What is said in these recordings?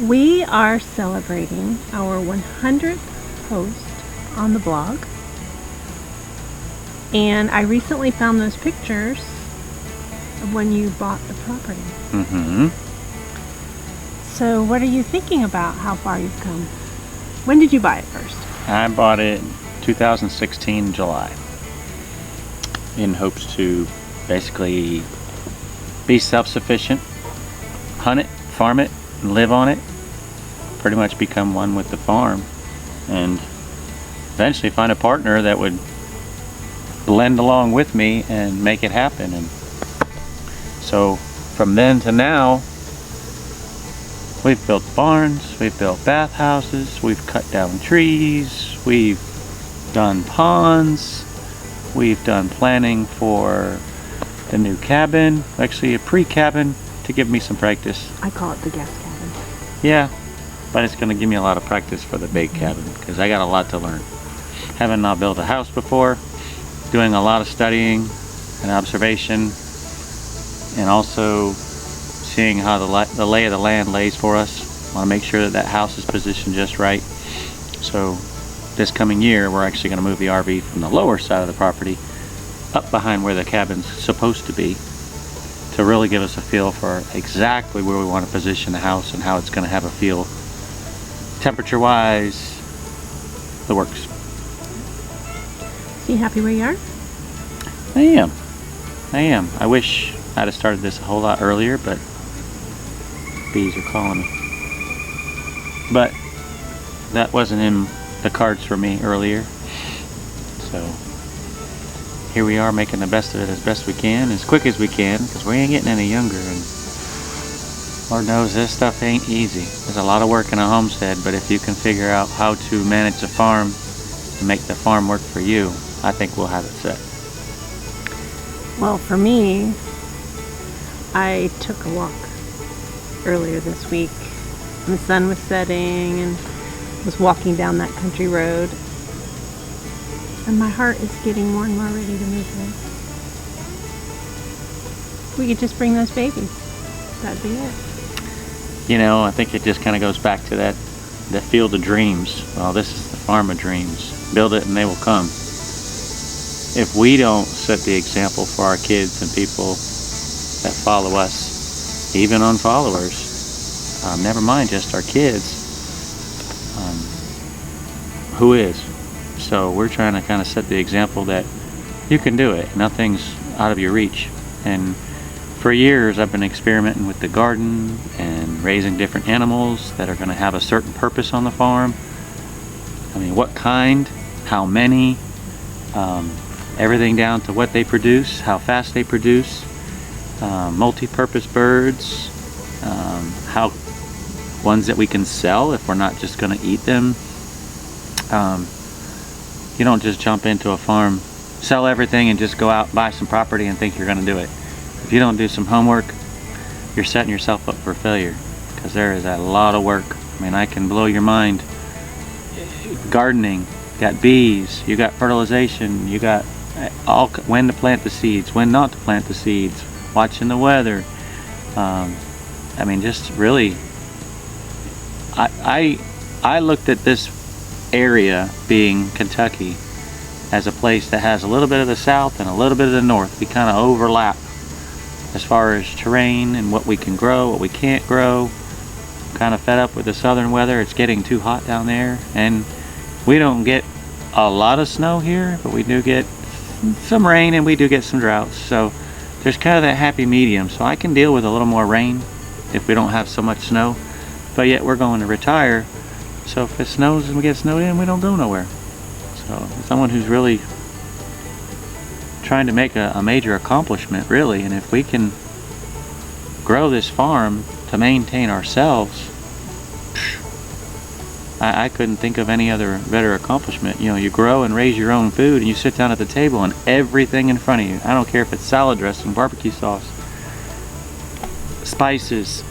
We are celebrating our 100th post on the blog, and I recently found those pictures of when you bought the property. Mm-hmm. So what are you thinking about how far you've come? When did you buy it first? I bought it 2016 July in hopes to basically be self-sufficient, hunt it, farm it, and live on it, pretty much become one with the farm, and eventually find a partner that would blend along with me and make it happen. And so from then to now, we've built barns, we've built bathhouses, we've cut down trees, we've done ponds, we've done planning for the new cabin, actually a pre-cabin to give me some practice. I call it the guest cabin. Yeah, but it's going to give me a lot of practice for the big cabin because I got a lot to learn. Having not built a house before, doing a lot of studying and observation, and also seeing how the lay of the land lays for us. I want to make sure that that house is positioned just right. So this coming year, we're actually going to move the RV from the lower side of the property up behind where the cabin's supposed to be, to really give us a feel for exactly where we want to position the house and how it's going to have a feel temperature wise, the works. So you happy where you are? I am. I wish I'd have started this a whole lot earlier, but bees are calling me. But that wasn't in the cards for me earlier. So here we are, making the best of it as best we can, as quick as we can, because we ain't getting any younger, and Lord knows this stuff ain't easy. There's a lot of work in a homestead, but if you can figure out how to manage a farm and make the farm work for you, I think we'll have it set. Well, for me, I took a walk earlier this week, and the sun was setting, and was walking down that country road, and my heart is getting more and more ready to move here. We could just bring those babies. That'd be it. You know, I think it just kind of goes back to that field of dreams. Well, this is the farm of dreams. Build it and they will come. If we don't set the example for our kids and people that follow us, even unfollowers, never mind just our kids, who is? So we're trying to kind of set the example that you can do it. Nothing's out of your reach. And for years I've been experimenting with the garden and raising different animals that are going to have a certain purpose on the farm. I mean, what kind, how many, everything down to what they produce, how fast they produce, multi-purpose birds, how ones that we can sell if we're not just going to eat them. You don't just jump into a farm, sell everything, and just go out, buy some property and think you're going to do it. If you don't do some homework, you're setting yourself up for failure, because there is a lot of work. I mean, I can blow your mind. Gardening, you got bees, you got fertilization, you got when to plant the seeds, when not to plant the seeds, watching the weather. I mean, just really, I looked at this area, being Kentucky, as a place that has a little bit of the south and a little bit of the north. We kind of overlap as far as terrain and what we can grow, what we can't grow. Kind of fed up with the southern weather. It's getting too hot down there, and we don't get a lot of snow here, but we do get some rain and we do get some droughts. So there's kind of that happy medium. So I can deal with a little more rain if we don't have so much snow, but yet we're going to retire. So if it snows and we get snowed in, we don't go nowhere. So someone who's really trying to make a major accomplishment, really, and if we can grow this farm to maintain ourselves, I couldn't think of any other better accomplishment. You know, you grow and raise your own food, and you sit down at the table and everything in front of you. I don't care if it's salad dressing, barbecue sauce, spices,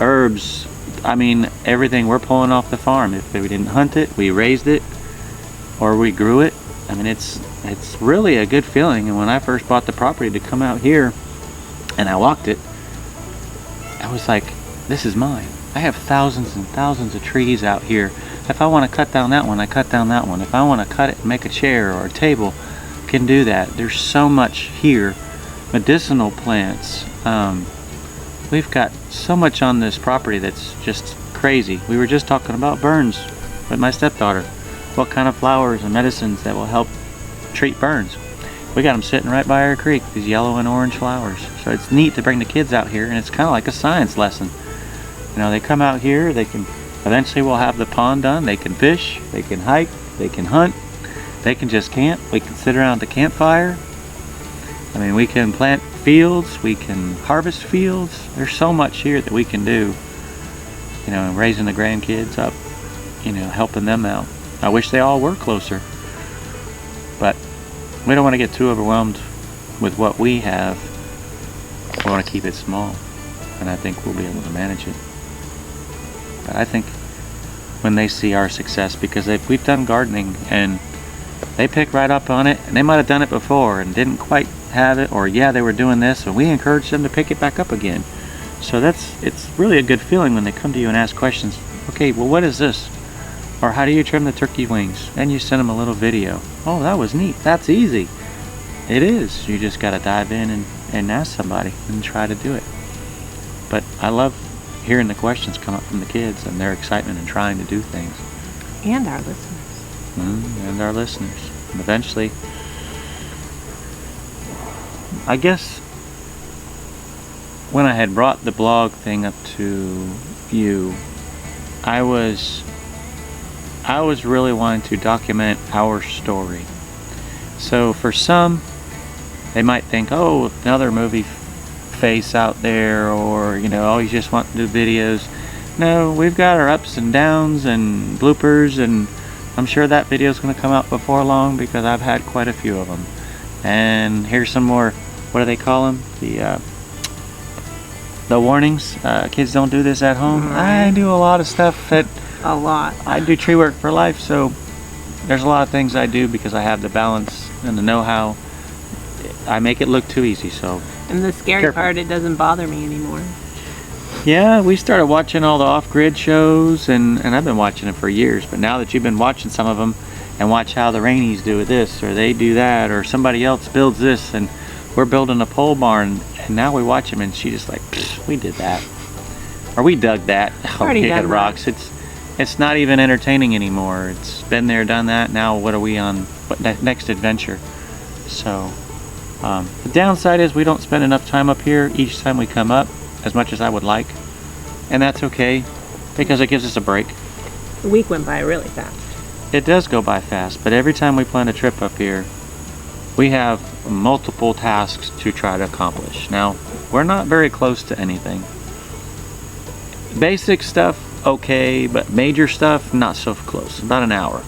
herbs. I mean, everything we're pulling off the farm. If we didn't hunt it, we raised it, or we grew it. I mean, it's really a good feeling. And when I first bought the property to come out here and I walked it, I was like, this is mine. I have thousands and thousands of trees out here. If I want to cut down that one, I cut down that one. If I want to cut it and make a chair or a table, I can do that. There's so much here. Medicinal plants. We've got so much on this property that's just crazy. We were just talking about burns with my stepdaughter. What kind of flowers and medicines that will help treat burns. We got them sitting right by our creek, these yellow and orange flowers. So it's neat to bring the kids out here, and it's kind of like a science lesson. You know, they come out here, they can, eventually we'll have the pond done, they can fish, they can hike, they can hunt, they can just camp, we can sit around the campfire. I mean, we can plant fields, we can harvest fields. There's so much here that we can do, you know, raising the grandkids up, you know, helping them out. I wish they all were closer, but we don't want to get too overwhelmed with what we have. We want to keep it small, and I think we'll be able to manage it. But I think when they see our success, because we've done gardening and they pick right up on it, and they might have done it before and didn't quite have it, or yeah, they were doing this, and we encourage them to pick it back up again. So it's really a good feeling when they come to you and ask questions. Okay, well, what is this? Or how do you trim the turkey wings? And you send them a little video. Oh, that was neat. That's easy. It is. You just got to dive in and ask somebody and try to do it. But I love hearing the questions come up from the kids and their excitement in trying to do things. And our listeners. And our listeners. And eventually, I guess when I had brought the blog thing up to you, I was really wanting to document our story. So for some, they might think, oh, another movie face out there, or, you know, oh, you just want to do videos. No, we've got our ups and downs and bloopers, and I'm sure that video is going to come out before long because I've had quite a few of them. And here's some more, what do they call them? The warnings. Kids don't do this at home. Right. I do a lot of stuff that A lot. I do tree work for life, so there's a lot of things I do because I have the balance and the know-how. I make it look too easy, so. And the scary Careful. part, it doesn't bother me anymore. Yeah, we started watching all the off-grid shows, and I've been watching them for years, but now that you've been watching some of them, and watch how the Rainies do this, or they do that, or somebody else builds this, and we're building a pole barn, and now we watch them, and she just like, we did that. Or we dug that. Already it done rocks. It's not even entertaining anymore. It's been there, done that. Now what are we on? What next adventure? So the downside is we don't spend enough time up here each time we come up, as much as I would like, and that's okay because it gives us a break. The week went by really fast. It does go by fast, but every time we plan a trip up here, we have multiple tasks to try to accomplish. Now, we're not very close to anything. Basic stuff, okay, but major stuff, not so close. About an hour.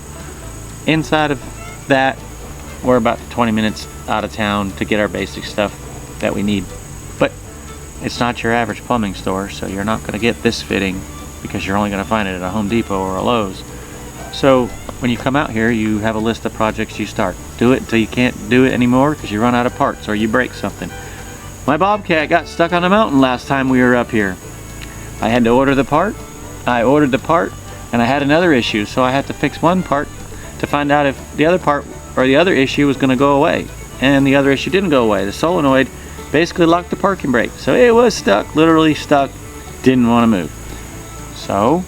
Inside of that, we're about 20 minutes out of town to get our basic stuff that we need. But it's not your average plumbing store, so you're not going to get this fitting because you're only going to find it at a Home Depot or a Lowe's. So when you come out here, you have a list of projects you start. Do it until you can't do it anymore because you run out of parts or you break something. My Bobcat got stuck on a mountain last time we were up here. I had to order the part. I ordered the part, and I had another issue, so I had to fix one part to find out if the other part or the other issue was going to go away. And the other issue didn't go away. The solenoid basically locked the parking brake. So it was stuck, literally stuck, didn't want to move. So,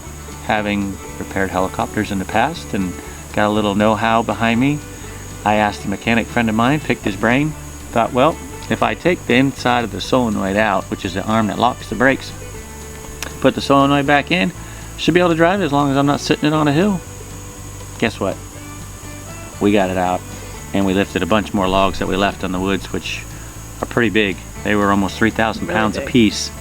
having repaired helicopters in the past and got a little know-how behind me, I asked a mechanic friend of mine, picked his brain, thought, well, if I take the inside of the solenoid out, which is the arm that locks the brakes, put the solenoid back in, should be able to drive it as long as I'm not sitting it on a hill. Guess what? We got it out, and we lifted a bunch more logs that we left in the woods, which are pretty big. They were almost 3,000 pounds a piece.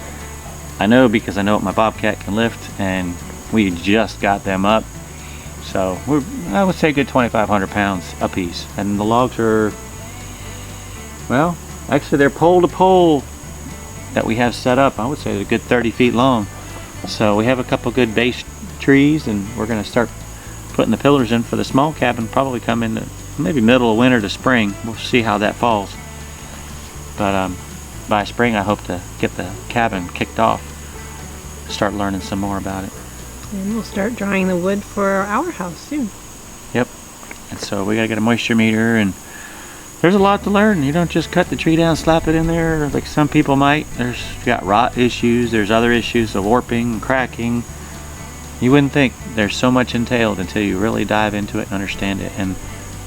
I know because I know what my Bobcat can lift, and we just got them up. So I would say good 2,500 pounds a piece. And the logs are, well, actually they're pole to pole that we have set up. I would say they're a good 30 feet long. So we have a couple good base trees, and we're going to start putting the pillars in for the small cabin, probably come in maybe middle of winter to spring. We'll see how that falls. But by spring I hope to get the cabin kicked off. start learning some more about it. And we'll start drying the wood for our house soon. Yep. And so we gotta get a moisture meter, and there's a lot to learn. You don't just cut the tree down, slap it in there like some people might. You got rot issues, there's other issues of warping, cracking. You wouldn't think there's so much entailed until you really dive into it and understand it. And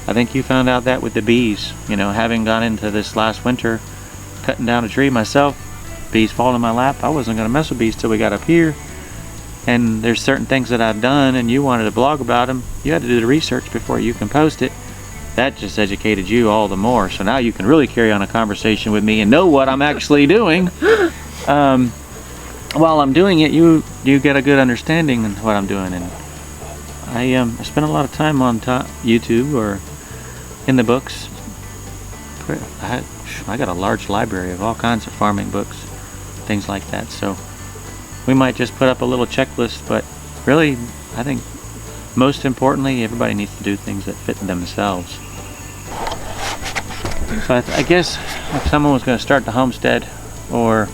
I think you found out that with the bees. You know, having gone into this last winter, cutting down a tree myself, bees fall in my lap. I wasn't gonna mess with bees till we got up here. And there's certain things that I've done, and you wanted to blog about them. You had to do the research before you can post it. That just educated you all the more. So now you can really carry on a conversation with me and know what I'm actually doing. While I'm doing it, you get a good understanding of what I'm doing. And I spend a lot of time on YouTube or in the books. I got a large library of all kinds of farming books, things like that. So we might just put up a little checklist, but really, I think most importantly, everybody needs to do things that fit themselves. So I guess if someone was going to start the homestead or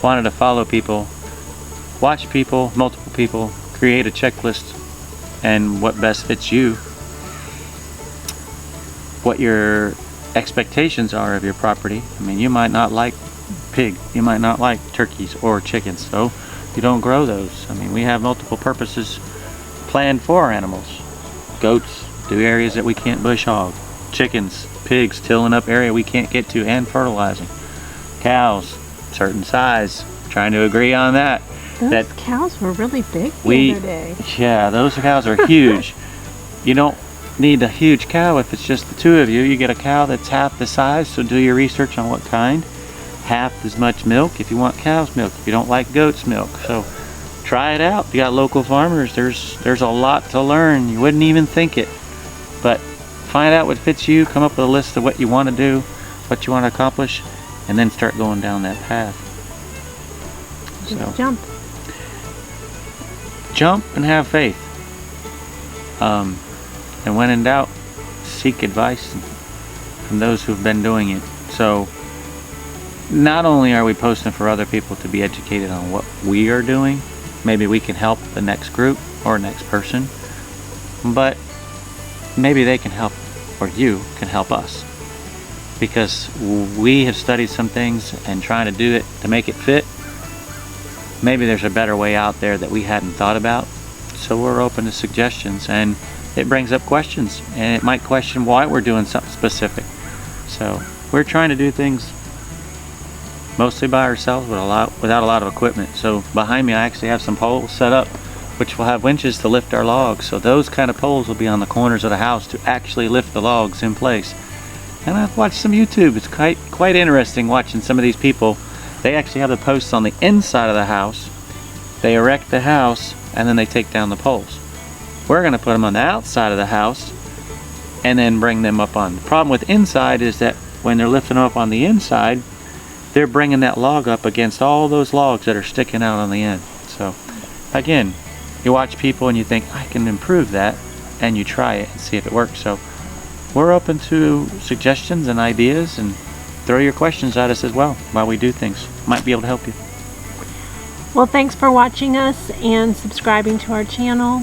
wanted to follow people, watch people, multiple people, create a checklist and what best fits you, what your expectations are of your property. I mean, you might not like pig, you might not like turkeys or chickens, so you don't grow those. I mean, we have multiple purposes planned for our animals. Goats do areas that we can't bush hog. Chickens, pigs, tilling up area we can't get to and fertilizing. Cows, certain size, trying to agree on that. Those cows were really big the other day. Yeah, those cows are huge. You don't need a huge cow if it's just the two of you. You get a cow that's half the size, so do your research on what kind. Half as much milk if you want cow's milk, if you don't like goat's milk. So try it out. You got local farmers, there's a lot to learn. You wouldn't even think it. But find out what fits you, come up with a list of what you want to do, what you want to accomplish, and then start going down that path. Just jump. Jump and have faith. And when in doubt, seek advice from those who've been doing it. So not only are we posting for other people to be educated on what we are doing, maybe we can help the next group or next person, but maybe they can help, or you can help us, because we have studied some things and trying to do it to make it fit. Maybe there's a better way out there that we hadn't thought about, so we're open to suggestions. And it brings up questions, and it might question why we're doing something specific. So we're trying to do things mostly by ourselves without a lot of equipment. So behind me I actually have some poles set up which will have winches to lift our logs. So those kind of poles will be on the corners of the house to actually lift the logs in place. And I've watched some YouTube. It's quite interesting watching some of these people. They actually have the posts on the inside of the house. They erect the house and then they take down the poles. We're going to put them on the outside of the house and then bring them up on. The problem with inside is that when they're lifting them up on the inside, they're bringing that log up against all those logs that are sticking out on the end. So again, you watch people and you think, I can improve that, and you try it and see if it works. So we're open to suggestions and ideas, and throw your questions at us as well while we do things. Might be able to help you. Well, thanks for watching us and subscribing to our channel.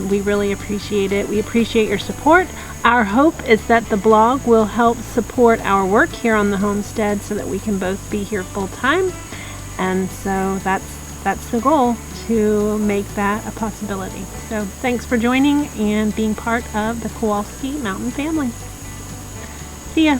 We really appreciate it. We appreciate your support. Our hope is that the blog will help support our work here on the homestead so that we can both be here full time. And so that's the goal, to make that a possibility. So thanks for joining and being part of the Kowalski Mountain family. See ya.